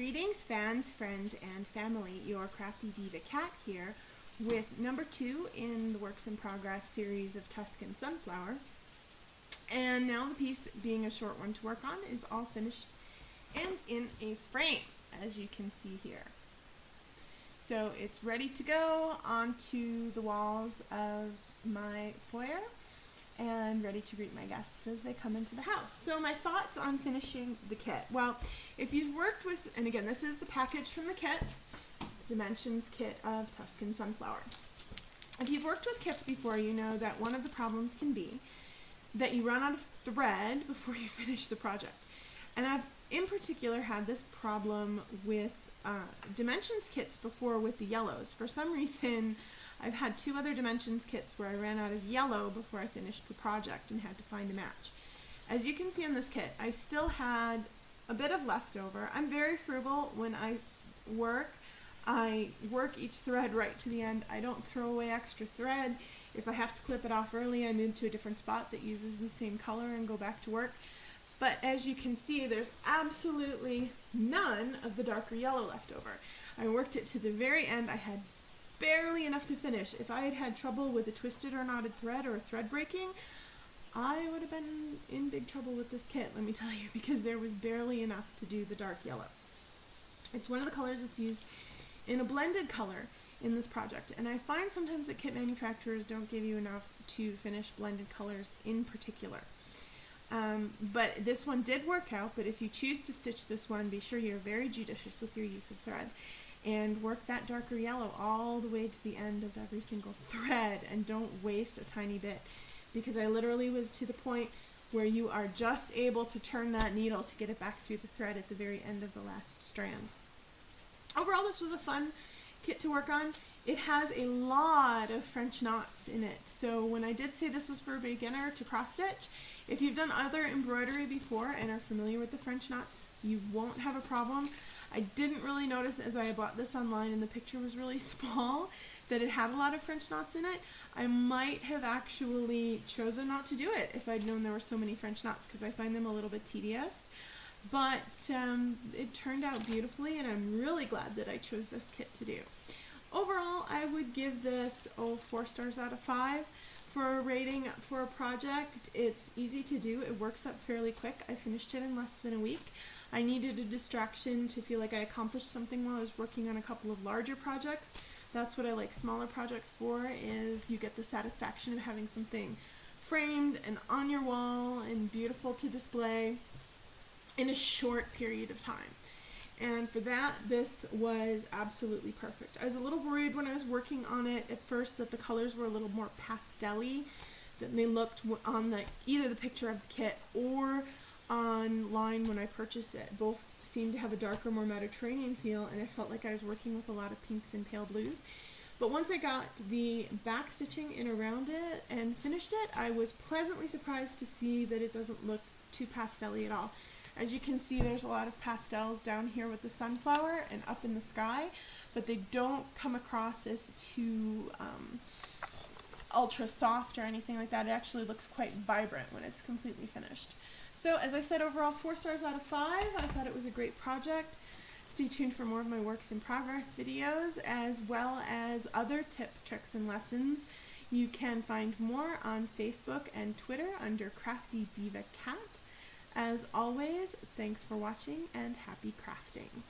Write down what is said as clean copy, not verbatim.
Greetings fans, friends, and family. Your Crafty Diva Cat here with number 2 in the Works in Progress series of Tuscan Sunflower. And now the piece, being a short one to work on, is all finished and in a frame, as you can see here. So it's ready to go onto the walls of my foyer and ready to greet my guests as they come into the house. So my thoughts on finishing the kit. Well, if you've worked with, and again, this is the package from the kit, Dimensions Kit of Tuscan Sunflower. If you've worked with kits before, you know that one of the problems can be that you run out of thread before you finish the project. And I've in particular had this problem with Dimensions kits before with the yellows. For some reason, I've had 2 other Dimensions kits where I ran out of yellow before I finished the project and had to find a match. As you can see on this kit, I still had a bit of leftover. I'm very frugal when I work. I work each thread right to the end. I don't throw away extra thread. If I have to clip it off early, I move to a different spot that uses the same color and go back to work. But as you can see, there's absolutely none of the darker yellow left over. I worked it to the very end. I had barely enough to finish. If I had had trouble with a twisted or knotted thread or a thread breaking, I would have been in big trouble with this kit, let me tell you, because there was barely enough to do the dark yellow. It's one of the colors that's used in a blended color in this project, and I find sometimes that kit manufacturers don't give you enough to finish blended colors in particular. But this one did work out, but if you choose to stitch this one, be sure you're very judicious with your use of thread and work that darker yellow all the way to the end of every single thread, and don't waste a tiny bit, because I literally was to the point where you are just able to turn that needle to get it back through the thread at the very end of the last strand. Overall, this was a fun kit to work on. It has a lot of French knots in it, so when I did say this was for a beginner to cross stitch, if you've done other embroidery before and are familiar with the French knots, you won't have a problem. I didn't really notice as I bought this online and the picture was really small that it had a lot of French knots in it. I might have actually chosen not to do it if I'd known there were so many French knots, because I find them a little bit tedious. But it turned out beautifully, and I'm really glad that I chose this kit to do. Overall, I would give this 4 stars out of 5 for a rating for a project. It's easy to do. It works up fairly quick. I finished it in less than a week. I needed a distraction to feel like I accomplished something while I was working on a couple of larger projects. That's what I like smaller projects for, is you get the satisfaction of having something framed and on your wall and beautiful to display in a short period of time. And for that, this was absolutely perfect. I was a little worried when I was working on it at first that the colors were a little more pastel-y than they looked on either the picture of the kit or online when I purchased it. Both seemed to have a darker, more Mediterranean feel, and I felt like I was working with a lot of pinks and pale blues. But once I got the back stitching in around it and finished it, I was pleasantly surprised to see that it doesn't look too pastel-y at all. As you can see, there's a lot of pastels down here with the sunflower and up in the sky, but they don't come across as too ultra soft or anything like that. It actually looks quite vibrant when it's completely finished. So as I said, overall 4 stars out of 5. I thought it was a great project. Stay tuned for more of my works in progress videos, as well as other tips, tricks, and lessons. You can find more on Facebook and Twitter under Crafty Diva Cat. As always, thanks for watching and happy crafting.